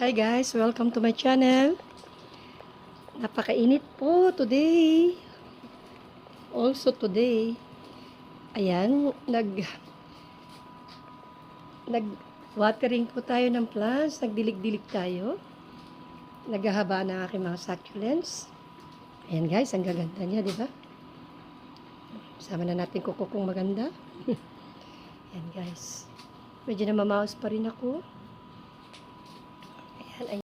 Hi guys, welcome to my channel. Napakainit po today. Also today. Ayan, nag-watering po tayo ng plants. Nagdilig-dilig tayo. Naghahaba ng aking mga succulents. Ayan guys, ang gaganda niya, di ba? Sama na natin kukukong maganda. Ayan guys. Medyo namamaos pa rin ako.